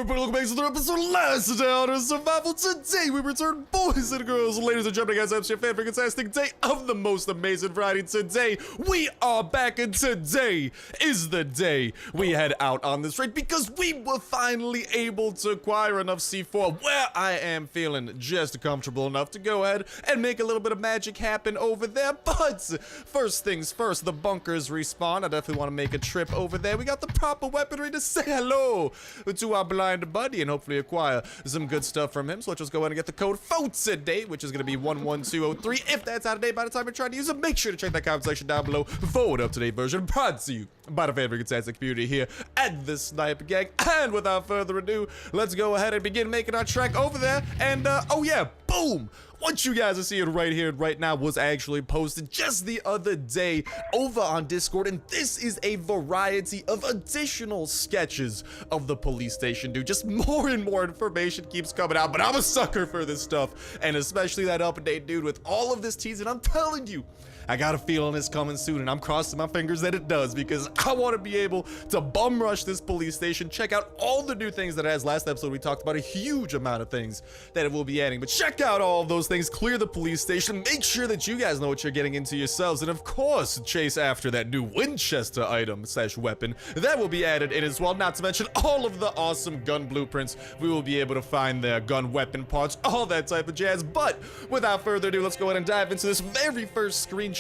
everybody, welcome back to another episode of Last Day on Survival. Today we return, boys and girls, ladies and gentlemen, guys, I'm your favorite fantastic day of the most amazing variety. Today we are back, and today is the day we head out on this raid because we were finally able to acquire enough C4 where I am feeling just comfortable enough to go ahead and make a little bit of magic happen over there. But first things first, the bunkers respawn. I definitely want to make a trip over there. We got the proper weaponry to say hello to our blind buddy and hopefully acquire some good stuff from him. So let's just go ahead and get the code for today, which is going to be 11203. If that's out of date by the time you're trying to use it, make sure to check that comment section down below for an up-to-date version brought to you by the favorite fantastic community here at the Snipe Gang. And without further ado, let's go ahead and begin making our trek over there. And oh yeah, boom! What you guys are seeing right here and right now was actually posted just the other day over on Discord, and this is a variety of additional sketches of the police station, dude. Just more and more information keeps coming out, but I'm a sucker for this stuff, and especially that update, dude, with all of this teasing. I'm telling you, I got a feeling it's coming soon, and I'm crossing my fingers that it does, because I want to be able to bum rush this police station, check out all the new things that it has. Last episode, we talked about a huge amount of things that it will be adding, but check out all of those things, clear the police station, make sure that you guys know what you're getting into yourselves, and of course, chase after that new Winchester item / weapon that will be added in as well, not to mention all of the awesome gun blueprints we will be able to find there, gun weapon parts, all that type of jazz. But without further ado, let's go ahead and dive into this very first screenshot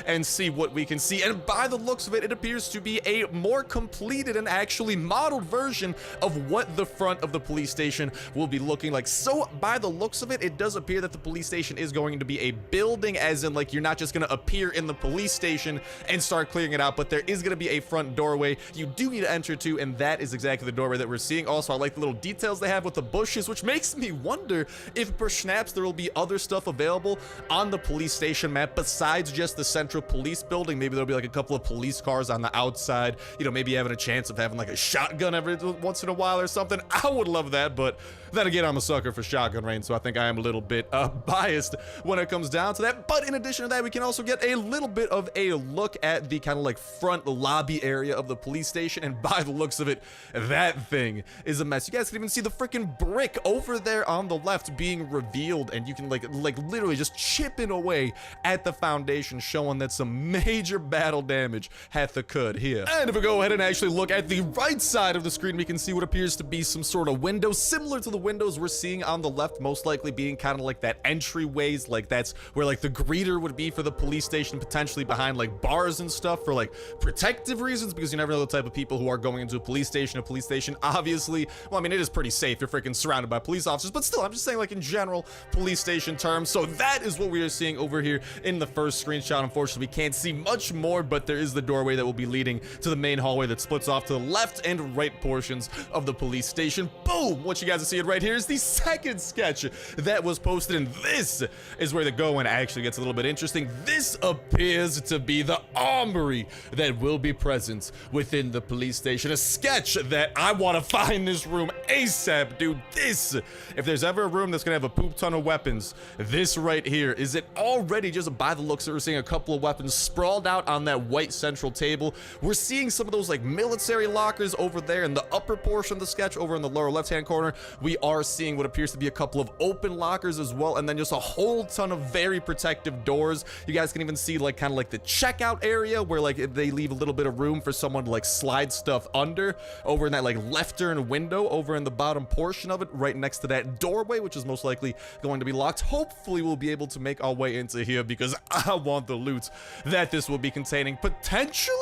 and see what we can see. And by the looks of it, it appears to be a more completed and actually modeled version of what the front of the police station will be looking like. So by the looks of it, it does appear that the police station is going to be a building, as in like you're not just going to appear in the police station and start clearing it out, but there is going to be a front doorway you do need to enter to, and that is exactly the doorway that we're seeing. Also, I like the little details they have with the bushes, which makes me wonder if perhaps there will be other stuff available on the police station map besides just the central police building. Maybe there'll be like a couple of police cars on the outside, you know, maybe having a chance of having like a shotgun every once in a while or something. I would love that, but then again, I'm a sucker for shotgun range, so I think I am a little bit biased when it comes down to that. But in addition to that, we can also get a little bit of a look at the kind of like front lobby area of the police station, and by the looks of it, that thing is a mess. You guys can even see the freaking brick over there on the left being revealed, and you can like literally just chipping away at the foundation, showing that some major battle damage hath occurred here. And if we go ahead and actually look at the right side of the screen, we can see what appears to be some sort of window similar to the windows we're seeing on the left, most likely being kind of like that entryways, like that's where like the greeter would be for the police station, potentially behind like bars and stuff for like protective reasons, because you never know the type of people who are going into a police station. A police station, obviously, well, I mean, it is pretty safe. You're freaking surrounded by police officers, but still, I'm just saying like in general police station terms. So that is what we are seeing over here in the first screenshot. Unfortunately, we can't see much more, but there is the doorway that will be leading to the main hallway that splits off to the left and right portions of the police station. Boom! What you guys are seeing right here is the second sketch that was posted, and this is where the going actually gets a little bit interesting. This appears to be the armory that will be present within the police station. A sketch that I want to find this room ASAP, dude. This, if there's ever a room that's gonna have a poop ton of weapons, this right here is it already. Just by the looks of it, we're seeing a couple of weapons sprawled out on that white central table. We're seeing some of those like military lockers over there in the upper portion of the sketch. Over in the lower left hand corner, we are seeing what appears to be a couple of open lockers as well, and then just a whole ton of very protective doors. You guys can even see like kind of like the checkout area where like they leave a little bit of room for someone to like slide stuff under, over in that like left turn window over in the bottom portion of it, right next to that doorway, which is most likely going to be locked. Hopefully we'll be able to make our way into here because I want the loot that this will be containing. Potentially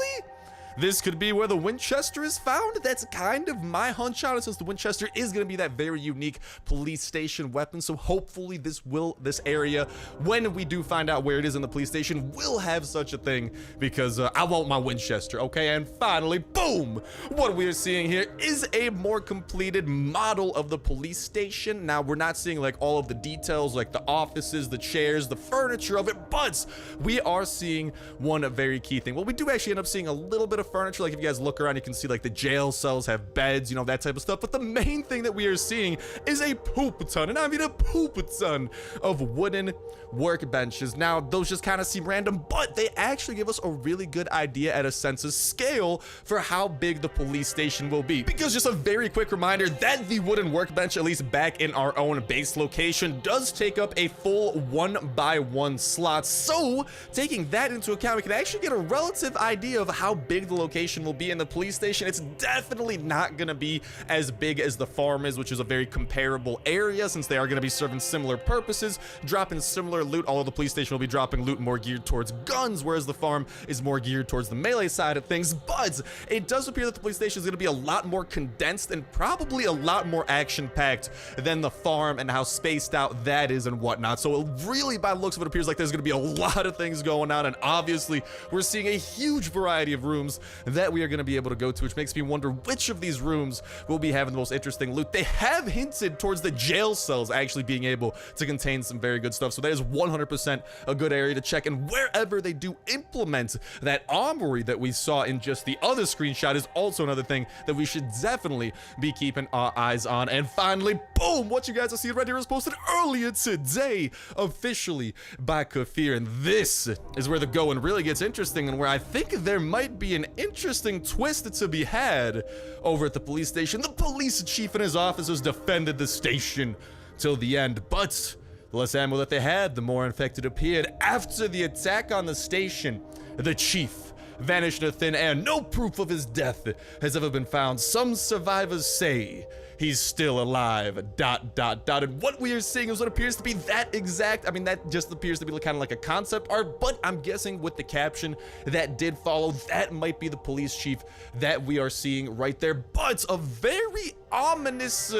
this could be where the Winchester is found. That's kind of my hunch on it, since the Winchester is going to be that very unique police station weapon. So hopefully this area, when we do find out where it is in the police station, will have such a thing, because I want my Winchester, okay? And finally, boom! What we are seeing here is a more completed model of the police station. Now, we're not seeing like all of the details, like the offices, the chairs, the furniture of it, but we are seeing one very key thing. Well, we do actually end up seeing a little bit of of furniture. Like if you guys look around, you can see like the jail cells have beds, you know, that type of stuff. But the main thing that we are seeing is a poop ton, and I mean a poop ton of wooden workbenches. Now, those just kind of seem random, but they actually give us a really good idea at a sense of scale for how big the police station will be. Because just a very quick reminder that the wooden workbench, at least back in our own base location, does take up a full 1x1 slot. So taking that into account, we can actually get a relative idea of how big the location will be in the police station. It's definitely not going to be as big as the farm is, which is a very comparable area since they are going to be serving similar purposes, dropping similar loot, although the police station will be dropping loot more geared towards guns, whereas the farm is more geared towards the melee side of things. But it does appear that the police station is going to be a lot more condensed and probably a lot more action-packed than the farm and how spaced out that is and whatnot. So really, by the looks of it, appears like there's going to be a lot of things going on, and obviously we're seeing a huge variety of rooms that we are going to be able to go to, which makes me wonder which of these rooms will be having the most interesting loot. They have hinted towards the jail cells actually being able to contain some very good stuff, so that is 100% a good area to check. And wherever they do implement that armory that we saw in just the other screenshot is also another thing that we should definitely be keeping our eyes on. And finally, boom, what you guys are seeing right here is posted earlier today officially by Kafir, and this is where the going really gets interesting and where I think there might be an interesting twist to be had over at the police station. The police chief and his officers defended the station till the end, but the less ammo that they had, the more infected appeared. After the attack on the station, the chief vanished into thin air. No proof of his death has ever been found. Some survivors say he's still alive, ... And what we are seeing is what appears to be that exact, I mean, that just appears to be kind of like a concept art, but I'm guessing with the caption that did follow, that might be the police chief that we are seeing right there. But a very ominous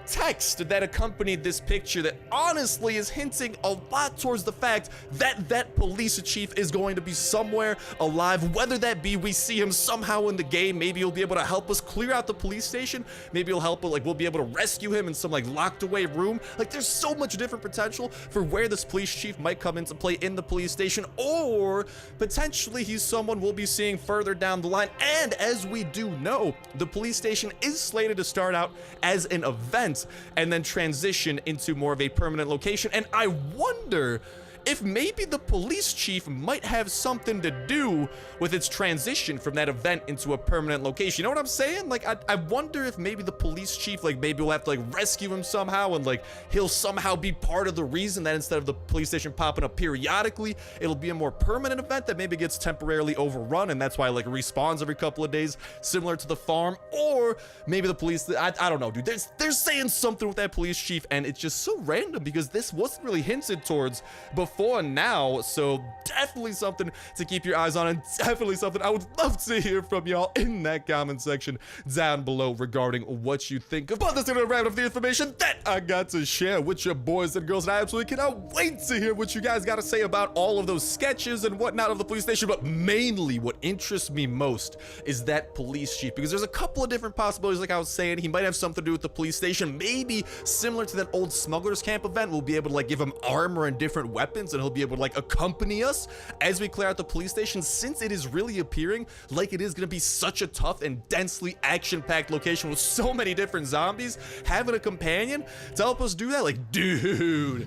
text that accompanied this picture that honestly is hinting a lot towards the fact that that police chief is going to be somewhere alive, whether that be we see him somehow in the game. Maybe he'll be able to help us clear out the police station, maybe he'll help, like we'll be able to rescue him in some like locked away room. Like there's so much different potential for where this police chief might come into play in the police station, or potentially he's someone we'll be seeing further down the line. And as we do know, the police station is slated to start out as an event and then transition into more of a permanent location. And I wonder if maybe the police chief might have something to do with its transition from that event into a permanent location. You know what I'm saying? Like, I wonder if maybe the police chief, like, maybe we'll have to, like, rescue him somehow, and, like, he'll somehow be part of the reason that instead of the police station popping up periodically, it'll be a more permanent event that maybe gets temporarily overrun, and that's why, like, respawns every couple of days, similar to the farm. Or maybe the police, I don't know, dude. They're saying something with that police chief, and it's just so random because this wasn't really hinted towards before now. So definitely something to keep your eyes on, and definitely something I would love to hear from y'all in that comment section down below regarding what you think. But that's gonna wrap up the information that I got to share with your boys and girls, and I absolutely cannot wait to hear what you guys got to say about all of those sketches and whatnot of the police station. But mainly what interests me most is that police chief, because there's a couple of different possibilities. Like I was saying, he might have something to do with the police station, maybe similar to that old smugglers camp event. We'll be able to like give him armor and different weapons, and he'll be able to like accompany us as we clear out the police station, since it is really appearing like it is going to be such a tough and densely action-packed location with so many different zombies. Having a companion to help us do that, like, dude,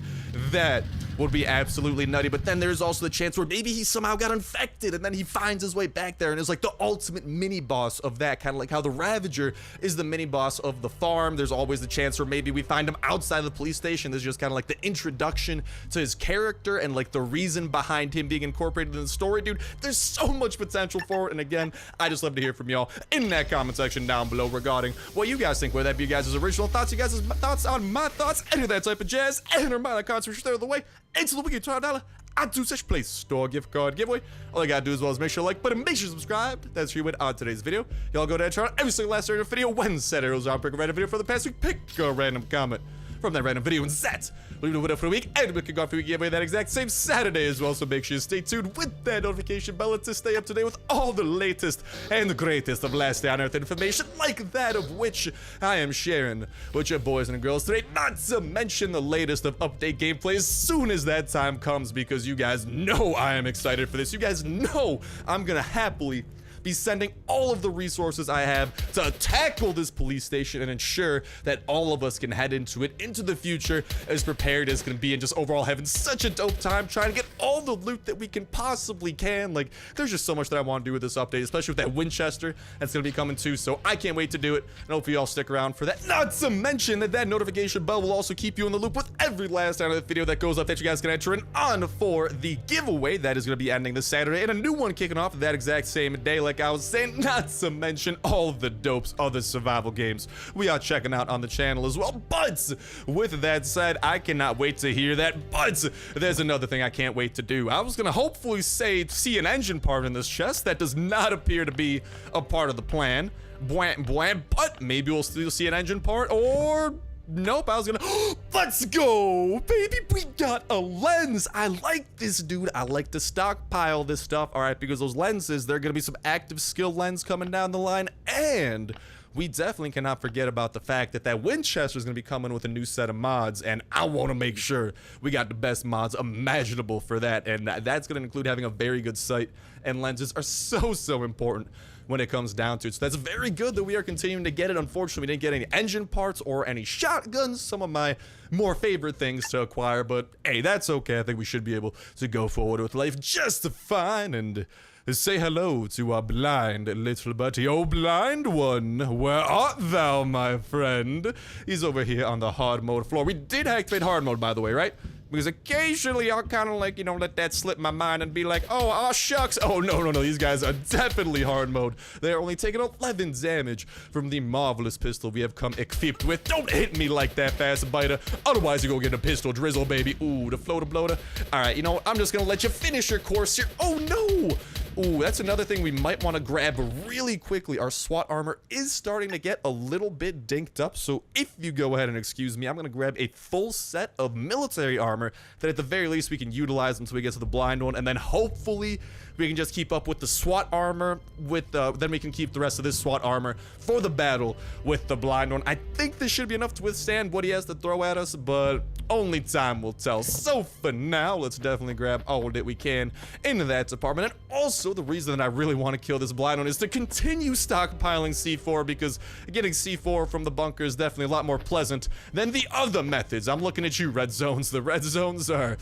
that would be absolutely nutty. But then there's also the chance where maybe he somehow got infected and then he finds his way back there and is like the ultimate mini boss of that, kind of like how the Ravager is the mini boss of the farm. There's always the chance where maybe we find him outside of the police station. This is just kind of like the introduction to his character and like the reason behind him being incorporated in the story. Dude, there's so much potential for it. And again, I just love to hear from y'all in that comment section down below regarding what you guys think, whether that be you guys' original thoughts, you guys' thoughts on my thoughts, any of that type of jazz, and reminder cards for sure the way into the weekend $12 I do such place store gift card giveaway. All you gotta do as well is make sure to like button, make sure to subscribe. That's your win on today's video. Y'all go down and try out every single last video when set arrows on pick a random video for the past week. Pick a random comment from that random video, and that will be the winner for the week, and we can go for we give away that exact same Saturday as well. So make sure you stay tuned with that notification bell to stay up to date with all the latest and the greatest of Last Day on Earth information, like that of which I am sharing with your boys and girls today. Not to mention the latest of update gameplay as soon as that time comes, because you guys know I am excited for this. You guys know I'm gonna happily be sending all of the resources I have to tackle this police station and ensure that all of us can head into it into the future as prepared as can be, and just overall having such a dope time trying to get all the loot that we can possibly can. Like, there's just so much that I want to do with this update, especially with that Winchester that's going to be coming too, so I can't wait to do it, and hopefully y'all stick around for that. Not to mention that notification bell will also keep you in the loop with every last out of the video that goes up that you guys can enter in on for the giveaway that is going to be ending this Saturday, and a new one kicking off that exact same day, like I was saying. Not to mention all the dopes other survival games we are checking out on the channel as well. But with that said, I cannot wait to hear that. But there's another thing I can't wait to do. I was gonna hopefully see an engine part in this chest. That does not appear to be a part of the plan. But maybe we'll still see an engine part, or nope, I was gonna let's go, baby. We got a lens. I like this, dude. I like to stockpile this stuff. All right, because those lenses, they're gonna be some active skill lens coming down the line, and we definitely cannot forget about the fact that that Winchester is going to be coming with a new set of mods, and I want to make sure we got the best mods imaginable for that, and that's going to include having a very good sight, and lenses are so important when it comes down to it. So that's very good that we are continuing to get it. Unfortunately, we didn't get any engine parts or any shotguns, some of my more favorite things to acquire, but hey, that's okay. I think we should be able to go forward with life just fine and say hello to our blind little buddy. Oh, blind one, where art thou, my friend? He's over here on the hard mode floor. We did activate hard mode, by the way, right? Because occasionally I'll kind of like, you know, let that slip my mind and be like, oh shucks. Oh, no. These guys are definitely hard mode. They're only taking 11 damage from the marvelous pistol we have come equipped with. Don't hit me like that, fast biter. Otherwise, you're gonna get a pistol drizzle, baby. Ooh, the floater bloater. All right, you know what? I'm just gonna let you finish your course here. Oh, no. Ooh, that's another thing we might want to grab really quickly. Our SWAT armor is starting to get a little bit dinked up, so if you go ahead and excuse me, I'm going to grab a full set of military armor that at the very least we can utilize until we get to the blind one, and then hopefully we can just keep up with the SWAT armor with then we can keep the rest of this SWAT armor for the battle with the blind one. I think this should be enough to withstand what he has to throw at us, but only time will tell. So for now, let's definitely grab all that we can into that department. And also, the reason that I really want to kill this blind one is to continue stockpiling C4, because getting C4 from the bunker is definitely a lot more pleasant than the other methods. I'm looking at you, red zones. The red zones are...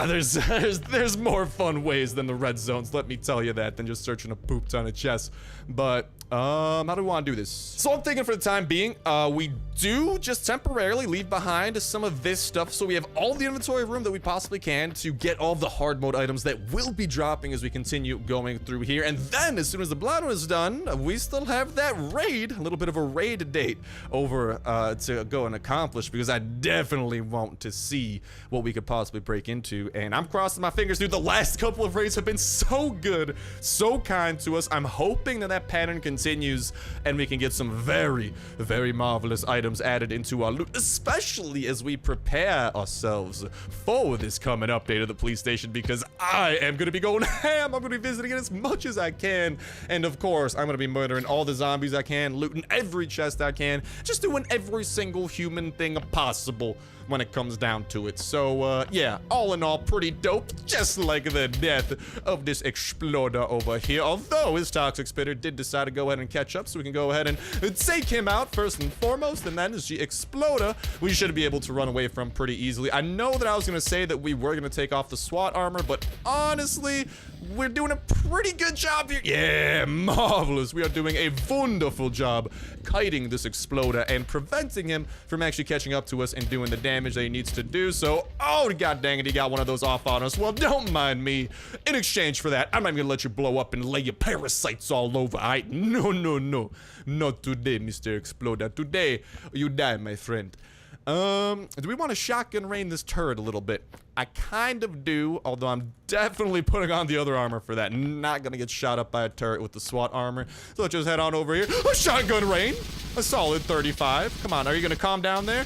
there's more fun ways than the red zones, let me tell you that, than just searching a poop ton of chests. But how do we want to do this? So I'm thinking for the time being, we do just temporarily leave behind some of this stuff, so we have all the inventory room that we possibly can to get all the hard mode items that will be dropping as we continue going through here. And then as soon as the blind one is done, we still have that raid, a little bit of a raid date over to go and accomplish, because I definitely want to see what we could possibly break into. And I'm crossing my fingers, dude. The last couple of raids have been so good, so kind to us. I'm hoping that that pattern continues and we can get some very marvelous items added into our loot, especially as we prepare ourselves for this coming update of the police station, because I am going to be going ham. I'm going to be visiting it as much as I can, and of course I'm going to be murdering all the zombies I can, looting every chest I can, just doing every single human thing possible when it comes down to it. So yeah, all in all, pretty dope, just like the death of this exploder over here. Although his toxic spitter did decide to go ahead and catch up, so we can go ahead and take him out first and foremost, and then as the exploder we should be able to run away from pretty easily. I know that I was gonna say that we were gonna take off the SWAT armor, but honestly, we're doing a pretty good job here. Yeah, marvelous. We are doing a wonderful job kiting this exploder and preventing him from actually catching up to us and doing the damage that he needs to do. So, oh, god dang it, he got one of those off on us. Well, don't mind me. In exchange for that, I'm not even gonna let you blow up and lay your parasites all over. No. Not today, Mr. Exploder. Today, you die, my friend. Do we want to shotgun rain this turret a little bit? I kind of do, although I'm definitely putting on the other armor for that. Not gonna get shot up by a turret with the SWAT armor. So let's just head on over here. A shotgun rain! A solid 35. Come on, are you gonna calm down there?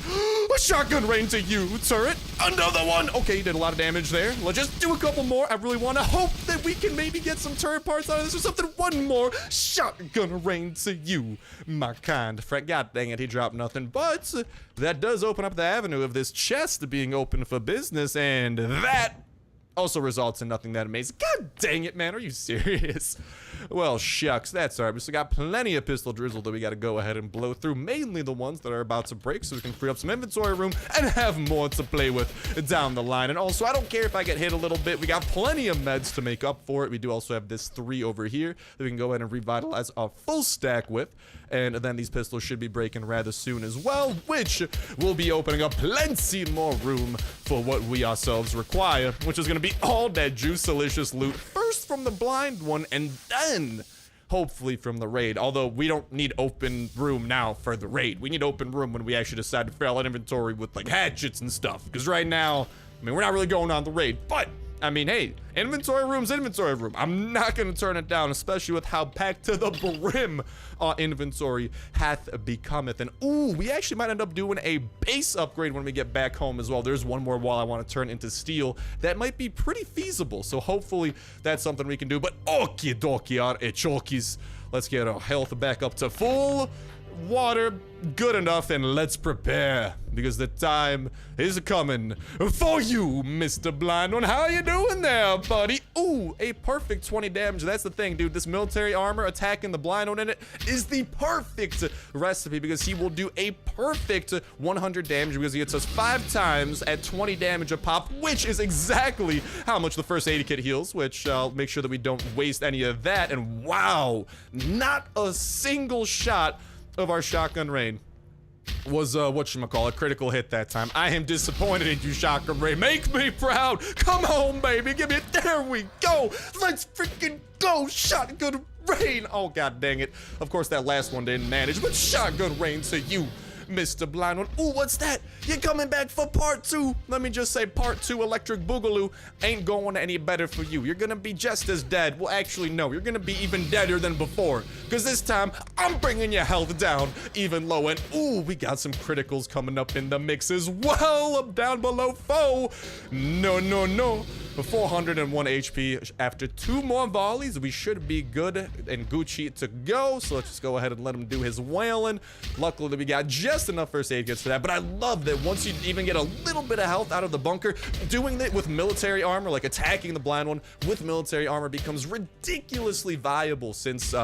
A shotgun rain to you, turret! Another one! Okay, you did a lot of damage there. Let's just do a couple more. I really want to hope that we can maybe get some turret parts out of this or something. One more shotgun rain to you, my kind friend. God dang it, he dropped nothing. But that does open up the avenue of this chest being open for business, and that also results in nothing that amazing. God dang it, man. Are you serious? Well, shucks, that's alright. We still got plenty of pistol drizzle that we gotta go ahead and blow through, mainly the ones that are about to break, so we can free up some inventory room and have more to play with down the line. And also, I don't care if I get hit a little bit. We got plenty of meds to make up for it. We do also have this 3 over here that we can go ahead and revitalize our full stack with. And then these pistols should be breaking rather soon as well, which will be opening up plenty more room for what we ourselves require, which is going to be all that juice-delicious loot, first from the blind one, and then hopefully from the raid. Although we don't need open room now for the raid. We need open room when we actually decide to fill out inventory with like hatchets and stuff. Because right now, I mean, we're not really going on the raid, but I mean, hey, inventory room's inventory room. I'm not going to turn it down, especially with how packed to the brim our inventory hath becometh. And ooh, we actually might end up doing a base upgrade when we get back home as well. There's one more wall I want to turn into steel that might be pretty feasible. So hopefully that's something we can do. But okie dokie, artichokes. Let's get our health back up to full. Water good enough, and let's prepare, because the time is coming for you, Mr. Blind One. How you doing there, buddy? Ooh, a perfect 20 damage. That's the thing, dude. This military armor attacking the Blind One in it is the perfect recipe, because he will do a perfect 100 damage because he hits us 5 times at 20 damage a pop, which is exactly how much the first aid kit heals, which I'll make sure that we don't waste any of that. And wow, not a single shot of our shotgun rain was whatchamacallit, critical hit that time. I am disappointed in you, shotgun rain. Make me proud. Come on, baby. Give me it. There we go. Let's freaking go. Shotgun rain. Oh, god dang it. Of course, that last one didn't manage, but shotgun rain to you, Mr. Blind One. Ooh, what's that? You're coming back for part 2. Let me just say, part 2 Electric Boogaloo ain't going any better for you. You're gonna be just as dead. Well, actually, no. You're gonna be even deader than before, because this time, I'm bringing your health down even low. And ooh, we got some criticals coming up in the mix as well. Up down below foe. No, no, no. 401 HP. After 2 more volleys, we should be good and Gucci to go. So let's just go ahead and let him do his wailing. Luckily, we got just enough first aid kits for that. But I love that once you even get a little bit of health out of the bunker, doing it with military armor, like attacking the Blind One with military armor, becomes ridiculously viable, since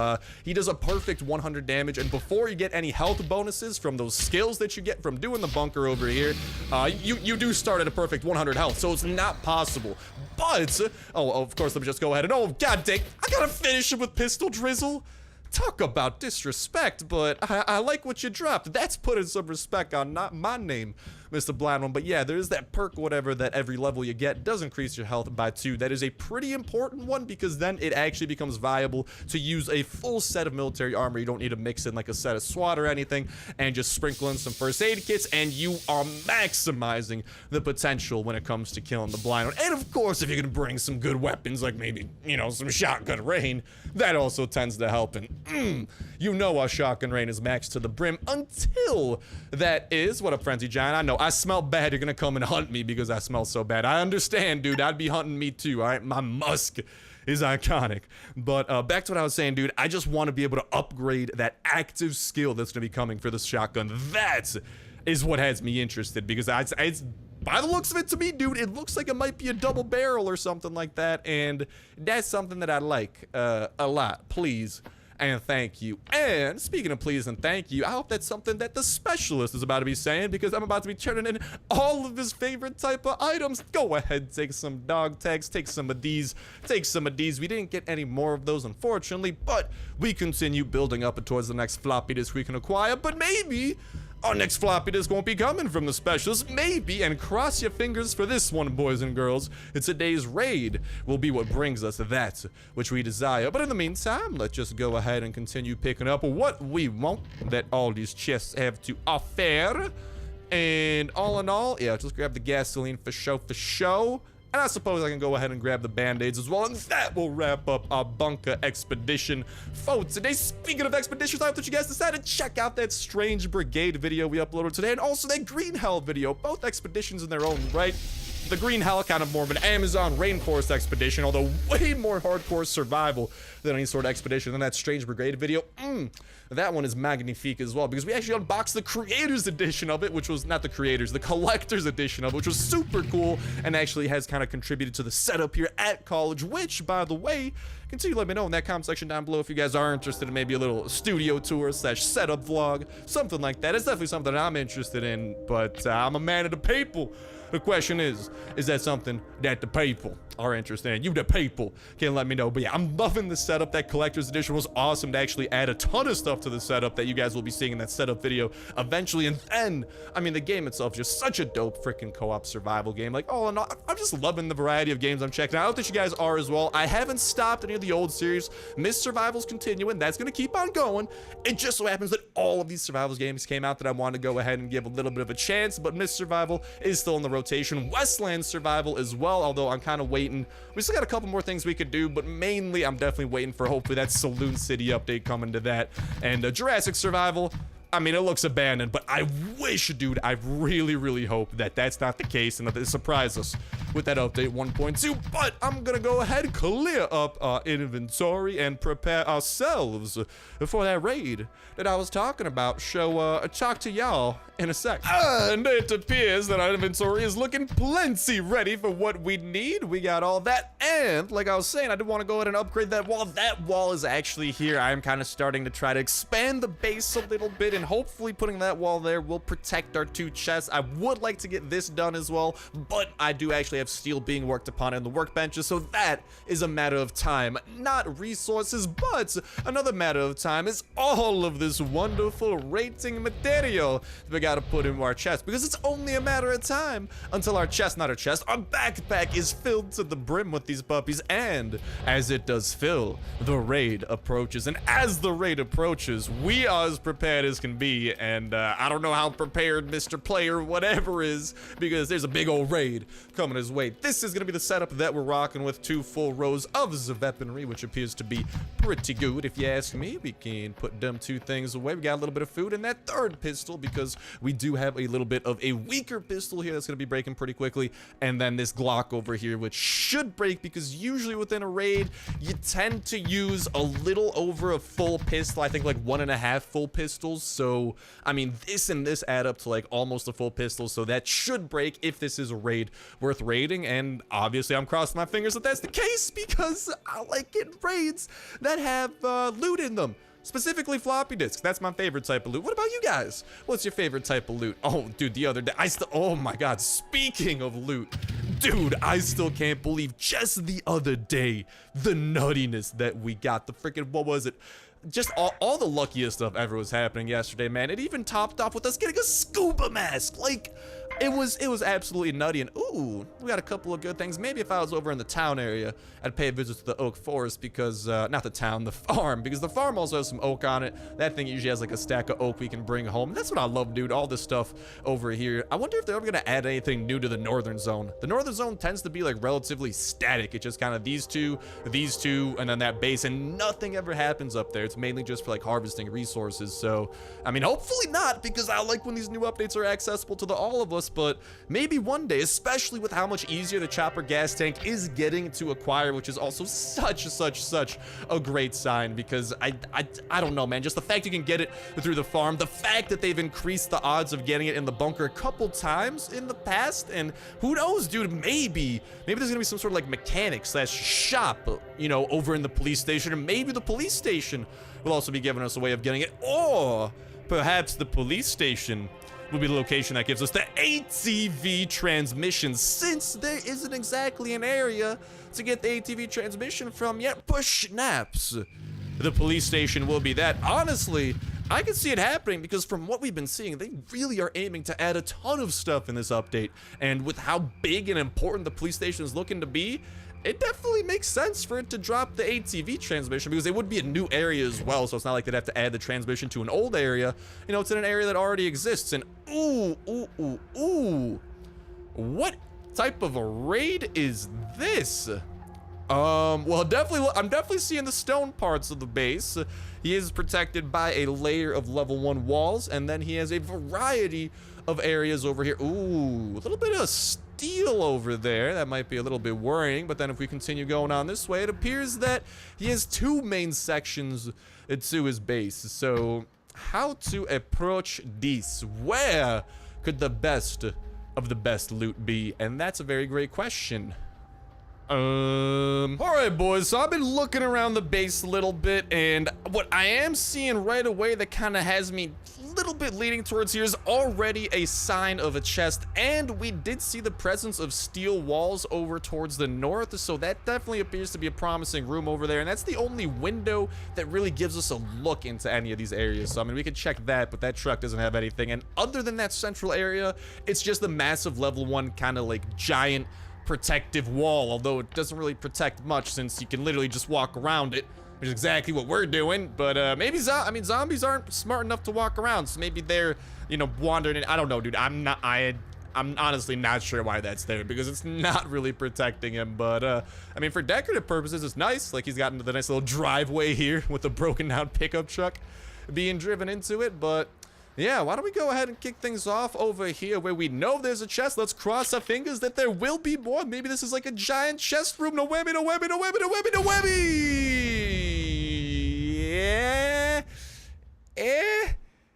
he does a perfect 100 damage. And before you get any health bonuses from those skills that you get from doing the bunker over here, you do start at a perfect 100 health. So it's not possible. But, oh, of course, let me just go ahead and, oh, god dang, I gotta finish him with pistol drizzle. Talk about disrespect, but I like what you dropped. That's putting some respect on not my name, Mr. Blind One. But yeah, there is that perk, whatever, that every level you get does increase your health by 2. That is a pretty important one, because then it actually becomes viable to use a full set of military armor. You don't need to mix in like a set of SWAT or anything, and just sprinkle in some first aid kits, and you are maximizing the potential when it comes to killing the Blind One. And of course, if you're gonna bring some good weapons, like maybe, you know, some shotgun rain, that also tends to help. And you know our shotgun rain is maxed to the brim until that is, what up, Frenzy Giant? I know I smell bad. You're gonna come and hunt me because I smell so bad. I understand, dude. I'd be hunting me too. All right, my musk is iconic. But back to what I was saying, dude. I just want to be able to upgrade that active skill that's gonna be coming for this shotgun. That is what has me interested, because it's by the looks of it to me, dude, it looks like it might be a double barrel or something like that, and that's something that I like a lot. Please and thank you. And speaking of please and thank you, I hope that's something that the specialist is about to be saying, because I'm about to be turning in all of his favorite type of items. Go ahead, take some dog tags, take some of these, take some of these. We didn't get any more of those, unfortunately, but we continue building up towards the next floppy disk we can acquire. But maybe our next floppy disk won't be coming from the specialist. Maybe, and cross your fingers for this one, boys and girls, today's raid will be what brings us that which we desire. But in the meantime, let's just go ahead and continue picking up what we want that all these chests have to offer. And all in all, yeah, just grab the gasoline for show, for show. And I suppose I can go ahead and grab the band-aids as well, and that will wrap up our bunker expedition for today. Speaking of expeditions, I hope that you guys decided to check out that Strange Brigade video we uploaded today, and also that Green Hell video. Both expeditions in their own right. The green hell, kind of more of an Amazon rainforest expedition, although way more hardcore survival than any sort of expedition than that Strange Brigade video. That one is magnifique as well, because we actually unboxed the creators edition of it, which was not the creators, the collector's edition of it, which was super cool and actually has kind of contributed to the setup here at college, which, by the way, continue to let me know in that comment section down below if you guys are interested in maybe a little studio tour / setup vlog, something like that. It's definitely something I'm interested in, but I'm a man of the people. The question is that something that the people are interested in? You, the people, can let me know. But yeah, I'm loving the setup. That collector's edition was awesome to actually add a ton of stuff to the setup that you guys will be seeing in that setup video eventually. And then, I mean, the game itself is just such a dope freaking co-op survival game. Like, all in all, I'm just loving the variety of games I'm checking out. I hope that you guys are as well. I haven't stopped any of the old series. Myst Survival's continuing. That's going to keep on going. It just so happens that all of these survivals games came out that I wanted to go ahead and give a little bit of a chance, but Myst Survival is still in the rotation. Westland Survival as well, although I'm kind of waiting. We still got a couple more things we could do, but mainly I'm definitely waiting for hopefully that Saloon City update coming to that. And Jurassic Survival, I mean, it looks abandoned, but I wish, dude, I really hope that that's not the case and that they surprise us with that update 1.2. But I'm gonna go ahead and clear up our inventory and prepare ourselves for that raid that I was talking about. Talk to y'all in a sec. And it appears that our inventory is looking plenty ready for what we need. We got all that, and like I was saying, I did want to go ahead and upgrade that wall. That wall is actually here. I am kind of starting to try to expand the base a little bit, and hopefully putting that wall there will protect our 2 chests. I would like to get this done as well, but I do actually have steel being worked upon in the workbenches, so that is a matter of time, not resources. But another matter of time is all of this wonderful rating material that we gotta put into our chest, because it's only a matter of time until our chest, not our chest, our backpack is filled to the brim with these puppies. And as it does fill, the raid approaches, and as the raid approaches, we are as prepared as can be. And I don't know how prepared Mr. Player whatever is, because there's a big old raid coming his way. This is gonna be the setup that we're rocking with 2 full rows of the weaponry, which appears to be pretty good if you ask me. We can put them 2 things away. We got a little bit of food in that 3rd pistol, because we do have a little bit of a weaker pistol here that's gonna be breaking pretty quickly. And then this Glock over here, which should break, because usually within a raid you tend to use a little over a full pistol. I think like 1.5 full pistols. So I mean, this and this add up to like almost a full pistol, so that should break if this is a raid worth raiding. And obviously I'm crossing my fingers that that's the case, because I like getting raids that have loot in them. Specifically floppy disks. That's my favorite type of loot. What about you guys? What's your favorite type of loot? Oh, dude, the other day, oh my God, speaking of loot, dude, I still can't believe just the other day, the nuttiness that we got. The freaking, what was it? Just all the luckiest stuff ever was happening yesterday, man. It even topped off with us getting a scuba mask. Like, it was absolutely nutty. And ooh, we got a couple of good things. Maybe if I was over in the town area, I'd pay a visit to the oak forest, because not the town, the farm, because the farm also has some oak on it. That thing usually has like a stack of oak we can bring home. That's what I love, dude. All this stuff over here. I wonder if they're ever gonna add anything new to the northern zone. The northern zone tends to be like relatively static. It's just kind of these two, and then that base, and nothing ever happens up there. It's mainly just for like harvesting resources. So I mean, hopefully not, because I like when these new updates are accessible to all of us. But maybe one day, especially with how much easier the chopper gas tank is getting to acquire, which is also such a great sign, because I don't know, man, just the fact you can get it through the farm, the fact that they've increased the odds of getting it in the bunker a couple times in the past. And who knows, dude, maybe there's gonna be some sort of like mechanic / shop, you know, over in the police station, or maybe the police station will also be giving us a way of getting it, or perhaps the police station will be the location that gives us the ATV transmission, since there isn't exactly an area to get the ATV transmission from yet. Push snaps. The police station will be that. Honestly, I can see it happening, because from what we've been seeing, they really are aiming to add a ton of stuff in this update. And with how big and important the police station is looking to be, it definitely makes sense for it to drop the ATV transmission, because it would be a new area as well, so it's not like they'd have to add the transmission to an old area. You know, it's in an area that already exists. And ooh, what type of a raid is this? Well, I'm definitely seeing the stone parts of the base. He is protected by a layer of level 1 walls, and then he has a variety of areas over here. Ooh, a little bit of steel over there. That might be a little bit worrying, but then if we continue going on this way, it appears that he has 2 main sections to his base. So, how to approach this? Where could the best of the best loot be? And that's a very great question. Alright boys, so I've been looking around the base a little bit, and what I am seeing right away that kind of has me a little bit leaning towards here is already a sign of a chest, and we did see the presence of steel walls over towards the north, so that definitely appears to be a promising room over there, and that's the only window that really gives us a look into any of these areas. So I mean, we can check that, but that truck doesn't have anything, and other than that central area, it's just the massive level 1 kind of like giant protective wall, although it doesn't really protect much since you can literally just walk around it, which is exactly what we're doing. But maybe zombies aren't smart enough to walk around, so maybe they're, you know, wandering in. I don't know, dude. I'm honestly not sure why that's there, because it's not really protecting him. But I mean, for decorative purposes, it's nice. Like, he's got the nice little driveway here with a broken down pickup truck being driven into it. But yeah, why don't we go ahead and kick things off over here where we know there's a chest. Let's cross our fingers that there will be more. Maybe this is like a giant chest room. No whammy, no whammy, no whammy, no whammy, no whammy. Yeah.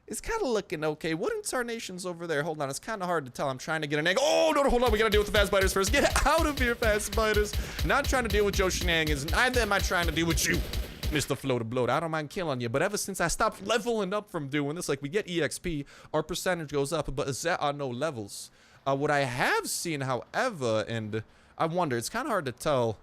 It's kind of looking okay. Wooden tarnations over there. Hold on, it's kind of hard to tell. I'm trying to get an egg. Oh, no, hold on. We got to deal with the fast spiders first. Get out of here, fast spiders. Not trying to deal with your shenanigans. Neither am I trying to deal with you, Mr. Floater Bloat. I don't mind killing you, but ever since I stopped leveling up from doing this, like, we get EXP, our percentage goes up, but there are no levels. What I have seen, however, and I wonder, it's kind of hard to tell,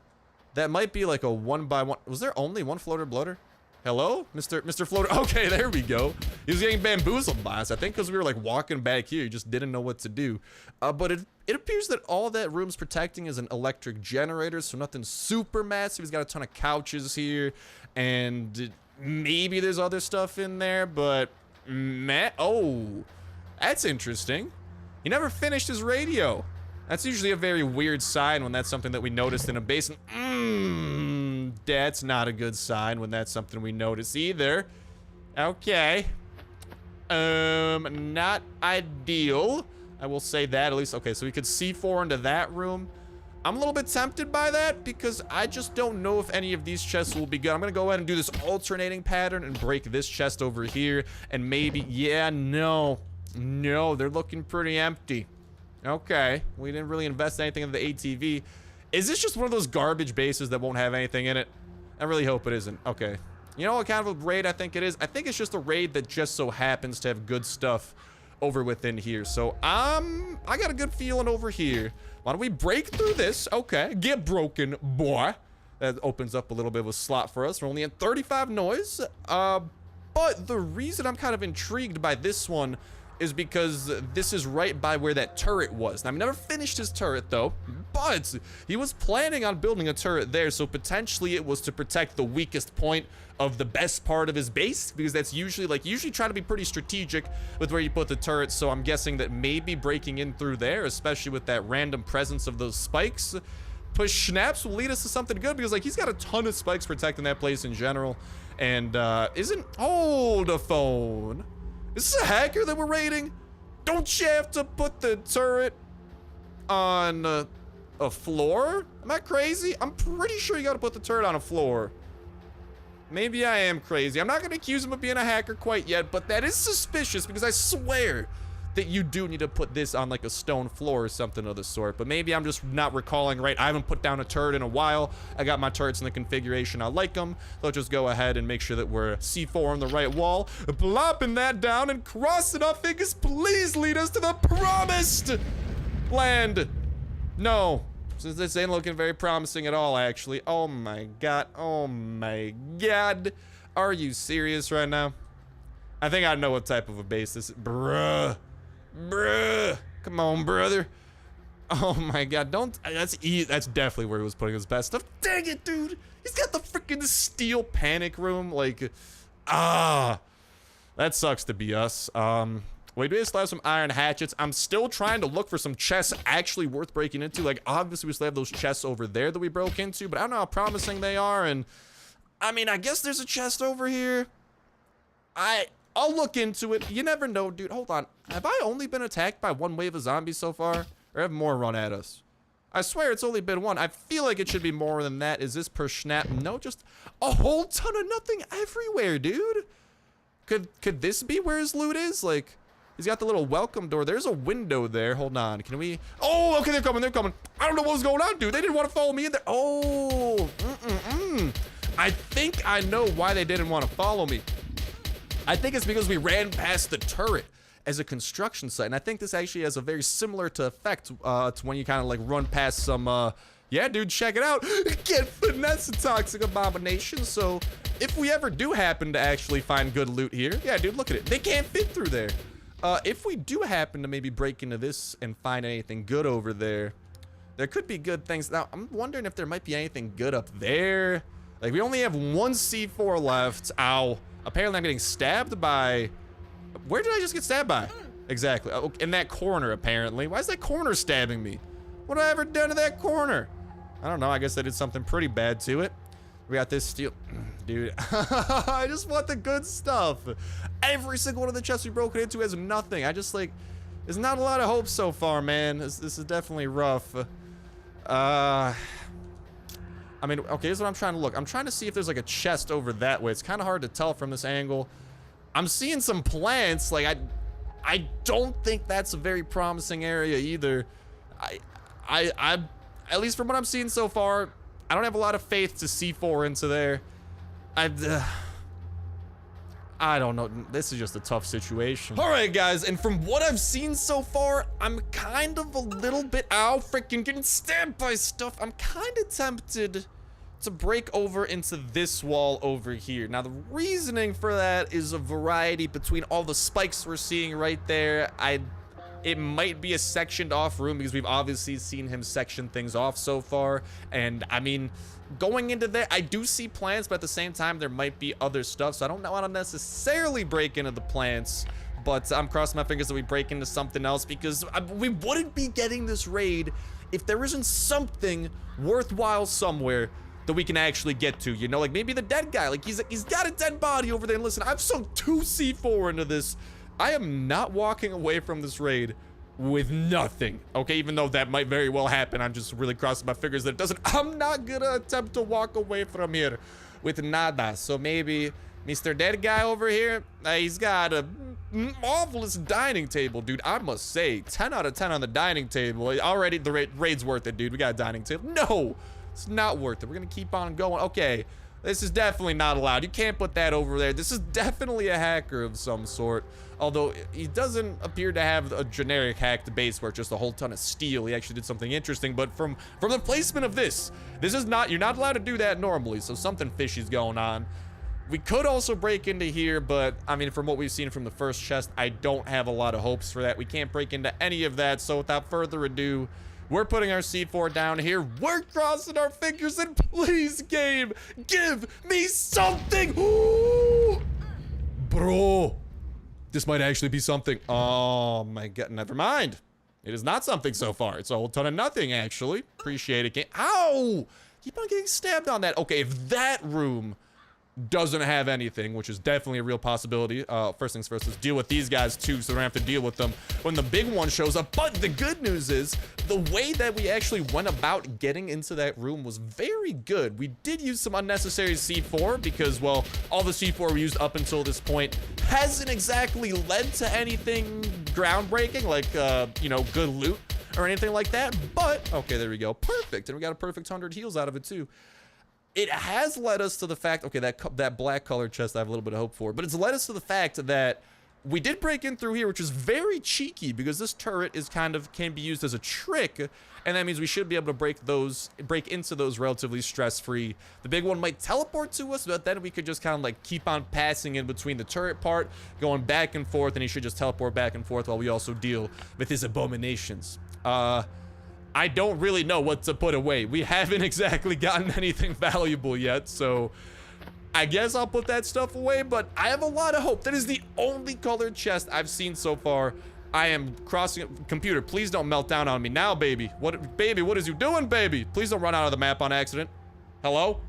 that might be like a 1x1. Was there only one Floater Bloater? Hello? Mr. Floater? Okay, there we go. He was getting bamboozled by us, I think, because we were like walking back here. He just didn't know what to do. But it appears that all that room's protecting is an electric generator, so nothing super massive. He's got a ton of couches here, and maybe there's other stuff in there, but oh, that's interesting. He never finished his radio. That's usually a very weird sign when that's something that we noticed in a basement. That's not a good sign when that's something we notice either. Okay. Not ideal. I will say that, at least. Okay, so we could C4 into that room. I'm a little bit tempted by that because I just don't know if any of these chests will be good. I'm gonna go ahead and do this alternating pattern and break this chest over here, and maybe, yeah, no, they're looking pretty empty. Okay, we didn't really invest anything in the ATV. Is this just one of those garbage bases that won't have anything in it? I really hope it isn't. Okay. You know what kind of a raid I think it is? I think it's just a raid that just so happens to have good stuff over within here. So, I got a good feeling over here. Why don't we break through this? Okay, get broken, boy. That opens up a little bit of a slot for us. We're only at 35 noise. But the reason I'm kind of intrigued by this one is because this is right by where that turret was. Now, I've never finished his turret, though, but he was planning on building a turret there, so potentially it was to protect the weakest point of the best part of his base, because that's usually, like, try to be pretty strategic with where you put the turret, so I'm guessing that maybe breaking in through there, especially with that random presence of those spikes, push snaps will lead us to something good, because, like, he's got a ton of spikes protecting that place in general, and, hold a phone. Is this a hacker that we're raiding? Don't you have to put the turret on a floor? Am I crazy? I'm pretty sure you gotta put the turret on a floor. Maybe I am crazy. I'm not gonna accuse him of being a hacker quite yet, but that is suspicious because I swear that you do need to put this on like a stone floor or something of the sort, but maybe I'm just not recalling right. I haven't put down a turret in a while. I got my turrets in the configuration I like them. Let's just go ahead and make sure that we're C4 on the right wall, plopping that down and crossing our fingers. Please lead us to the promised land. No, since this ain't looking very promising at all, actually. Oh my god, oh my god. Are you serious right now? I think I know what type of a base this is. Bruh. Come on, brother. Oh my god, that's definitely where he was putting his best stuff. Dang it, dude. He's got the freaking steel panic room. Like, that sucks to be us. We do still have some iron hatchets. I'm still trying to look for some chests actually worth breaking into. Like, obviously, we still have those chests over there that we broke into, but I don't know how promising they are. And, I mean, I guess there's a chest over here. I'll look into it. You never know, dude. Hold on. Have I only been attacked by one wave of zombies so far? Or have more run at us? I swear it's only been one. I feel like it should be more than that. Is this per snap? No, just a whole ton of nothing everywhere, dude. Could this be where his loot is? Like, he's got the little welcome door. There's a window there. Hold on. Can we? Oh, okay, they're coming. They're coming. I don't know what was going on, dude. They didn't want to follow me in there. Oh, I think I know why they didn't want to follow me. I think it's because we ran past the turret as a construction site, and I think this actually has a very similar to effect to when you kind of like run past some yeah, dude, check it out. Get finesse a toxic abomination. So if we ever do happen to actually find good loot here, yeah, dude, look at it. They can't fit through there. If we do happen to maybe break into this and find anything good over there, there could be good things. Now, I'm wondering if there might be anything good up there. Like, we only have one C4 left. Ow. Apparently, I'm getting stabbed by... Where did I just get stabbed by? Exactly. Oh, in that corner, apparently. Why is that corner stabbing me? What have I ever done to that corner? I don't know. I guess I did something pretty bad to it. We got this steel... Dude, I just want the good stuff. Every single one of the chests we broke into has nothing. I just, like... There's not a lot of hope so far, man. This is definitely rough. I mean, okay, here's what I'm trying to look. I'm trying to see if there's, like, a chest over that way. It's kind of hard to tell from this angle. I'm seeing some plants. Like, I don't think that's a very promising area either. I at least from what I'm seeing so far, I don't have a lot of faith to C4 into there. I don't know. This is just a tough situation. All right, guys, and from what I've seen so far, I'm kind of a little bit, ow, freaking getting stabbed by stuff. I'm kind of tempted to break over into this wall over here. Now, the reasoning for that is a variety between all the spikes we're seeing right there. It might be a sectioned off room because we've obviously seen him section things off so far. And I mean, going into there, I do see plants, but at the same time, there might be other stuff. So I don't want to necessarily break into the plants, but I'm crossing my fingers that we break into something else because we wouldn't be getting this raid if there isn't something worthwhile somewhere that we can actually get to, you know, like maybe the dead guy, like he's got a dead body over there. And listen, I've sunk 2 C4 into this. I am not walking away from this raid with nothing, okay? Even though that might very well happen, I'm just really crossing my fingers that it doesn't. I'm not gonna attempt to walk away from here with nada. So maybe Mr. Dead Guy over here, he's got a marvelous dining table, dude. I must say, 10 out of 10 on the dining table. Already, the raid's worth it, dude. We got a dining table. No, it's not worth it. We're gonna keep on going. Okay. This is definitely not allowed. You can't put that over there. This is definitely a hacker of some sort. Although he doesn't appear to have a generic hacked base where it's just a whole ton of steel. He actually did something interesting. But from the placement of this is not, you're not allowed to do that normally. So something fishy's going on. We could also break into here, but I mean, from what we've seen from the first chest, I don't have a lot of hopes for that. We can't break into any of that. So without further ado, we're putting our C4 down here. We're crossing our fingers, and please, game, give me something. Ooh. Bro, this might actually be something. Oh my God, never mind. It is not something so far. It's a whole ton of nothing, actually. Appreciate it, game. Ow! Keep on getting stabbed on that. Okay, if that room doesn't have anything, which is definitely a real possibility. First things first, let's deal with these guys too, so we don't have to deal with them when the big one shows up. But the good news is the way that we actually went about getting into that room was very good. We did use some unnecessary C4 because, well, all the C4 we used up until this point hasn't exactly led to anything groundbreaking, like, you know, good loot or anything like that. But, okay, there we go. Perfect. And we got a perfect 100 heals out of it too. It has led us to the fact, okay, that black colored chest I have a little bit of hope for, but it's led us to the fact that we did break in through here, which is very cheeky because this turret is can be used as a trick, and that means we should be able to break into those relatively stress-free. The big one might teleport to us, but then we could just kind of like keep on passing in between the turret part, going back and forth, and he should just teleport back and forth while we also deal with his abominations. I don't really know what to put away. We haven't exactly gotten anything valuable yet, so I guess I'll put that stuff away, but I have a lot of hope. That is the only colored chest I've seen so far. I am crossing. Computer, please don't melt down on me now, baby. What is you doing, baby? Please don't run out of the map on accident. Hello?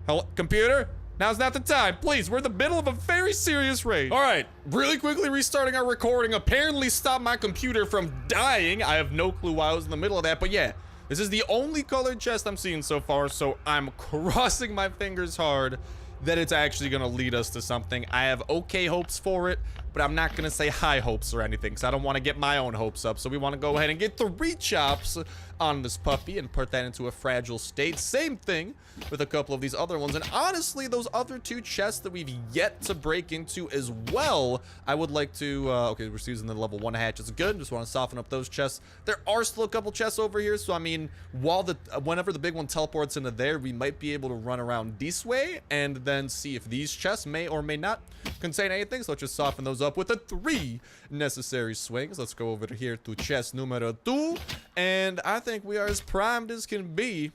Hello? Computer? Now's not the time. Please, we're in the middle of a very serious raid. All right, really quickly restarting our recording. Apparently stopped my computer from dying. I have no clue why I was in the middle of that, but yeah. This is the only colored chest I'm seeing so far, so I'm crossing my fingers hard that it's actually gonna lead us to something. I have okay hopes for it, but I'm not gonna say high hopes or anything, because I don't want to get my own hopes up. So we want to go ahead and get 3 chops on this puppy and put that into a fragile state. Same thing with a couple of these other ones. And honestly, those other 2 chests that we've yet to break into as well, I would like to, okay, we're using the level 1 hatch. It's good. Just want to soften up those chests. There are still a couple chests over here. So, I mean, while whenever the big one teleports into there, we might be able to run around this way and then see if these chests may or may not contain anything. So let's just soften those up with the 3 necessary swings. Let's go over to here to chest numero 2. And I think we are as primed as can be.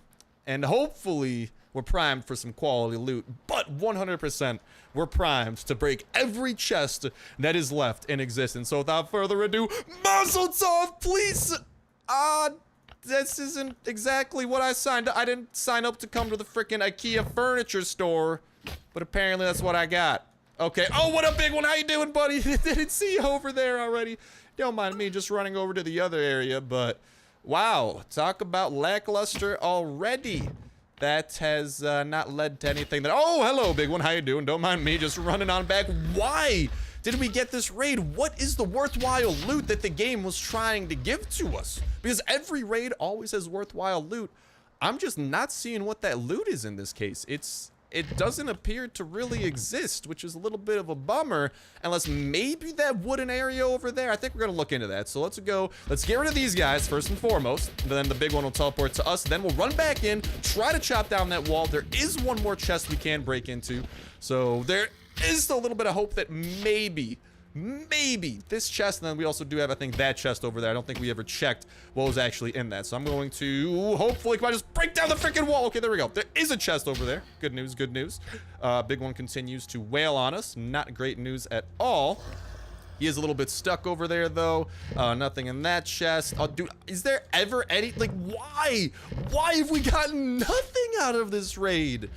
And hopefully we're primed for some quality loot. But 100% we're primed to break every chest that is left in existence. So without further ado, muzzle tov, please. This isn't exactly what I signed up. I didn't sign up to come to the freaking IKEA furniture store. But apparently that's what I got. Okay. Oh, what up, big one? How you doing, buddy? Didn't see you over there already. Don't mind me just running over to the other area, but wow, talk about lackluster already. That has not led to anything that... Oh, hello, big one. How you doing? Don't mind me just running on back. Why did we get this raid? What is the worthwhile loot that the game was trying to give to us? Because every raid always has worthwhile loot. I'm just not seeing what that loot is in this case. It doesn't appear to really exist, which is a little bit of a bummer, unless maybe that wooden area over there. I think we're gonna look into that. So let's go. Let's get rid of these guys first and foremost. Then the big one will teleport to us. Then we'll run back in, try to chop down that wall. There is one more chest we can break into. So there is still a little bit of hope that maybe this chest, and then we also do have, I think, that chest over there. I don't think we ever checked what was actually in that. So I'm going to hopefully, come on, just break down the freaking wall. Okay, there we go. There is a chest over there. Good news, good news. Big one continues to wail on us. Not great news at all. He is a little bit stuck over there, though. Nothing in that chest. Oh, dude, is there ever any, like, why? Why have we gotten nothing out of this raid?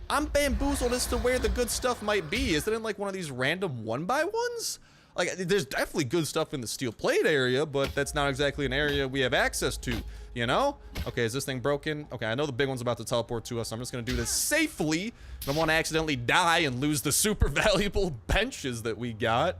I'm bamboozled as to where the good stuff might be. Is it in, like, one of these random 1x1s? Like, there's definitely good stuff in the steel plate area, but that's not exactly an area we have access to, you know? Okay, is this thing broken? Okay, I know the big one's about to teleport to us, so I'm just gonna do this safely. I don't want to accidentally die and lose the super valuable benches that we got.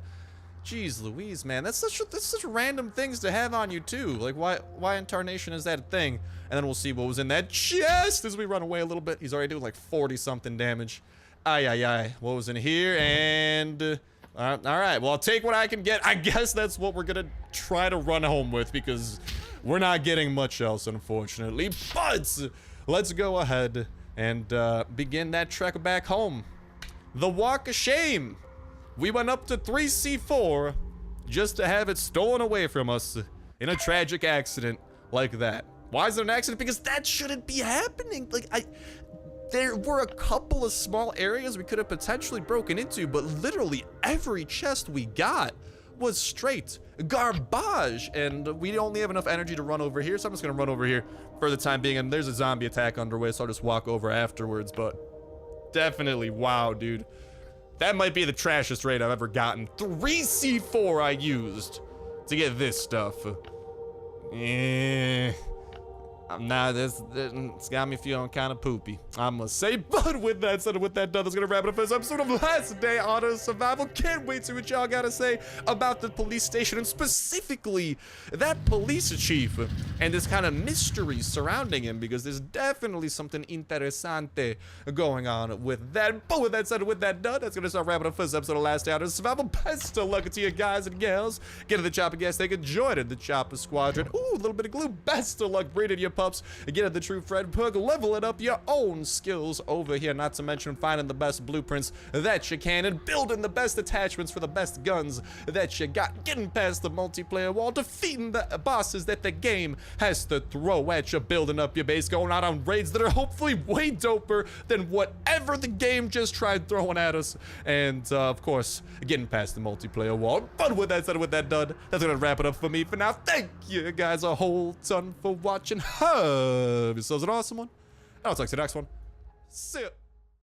Jeez Louise, man, that's such random things to have on you, too. Like, why in tarnation is that a thing? And then we'll see what was in that chest as we run away a little bit. He's already doing like 40-something damage. Ay. What was in here? And... all right, well, I'll take what I can get. I guess that's what we're gonna try to run home with, because we're not getting much else, unfortunately. But let's go ahead and begin that trek back home. The walk of shame. We went up to 3C4 just to have it stolen away from us in a tragic accident like that. Why is it an accident? Because that shouldn't be happening. Like, there were a couple of small areas we could have potentially broken into, but literally every chest we got was straight garbage, and we only have enough energy to run over here, so I'm just gonna run over here for the time being. And there's a zombie attack underway, so I'll just walk over afterwards. But definitely, wow, dude, that might be the trashiest raid I've ever gotten. 3C4 I used to get this stuff. It's got me feeling kind of poopy, I must say. But with that said, with that done, that's gonna wrap it up for this episode of Last Day on Survival. Can't wait to see what y'all gotta say about the police station, and specifically that police chief and this kind of mystery surrounding him, because there's definitely something interesante going on with that. But with that said, with that done, that's gonna start wrapping up for this episode of Last Day on Survival. Best of luck to you guys and gals. Get to the chopper gas, take a join in the chopper squadron. Ooh, a little bit of glue. Best of luck breeding your pups, getting the true friend perk, leveling up your own skills over here, not to mention finding the best blueprints that you can, and building the best attachments for the best guns that you got, getting past the multiplayer wall, defeating the bosses that the game has to throw at you, building up your base, going out on raids that are hopefully way doper than whatever the game just tried throwing at us, and of course, getting past the multiplayer wall. But with that said, with that done, that's gonna wrap it up for me for now. Thank you guys a whole ton for watching. Have yourselves an awesome one. I'll talk to you next one. See ya.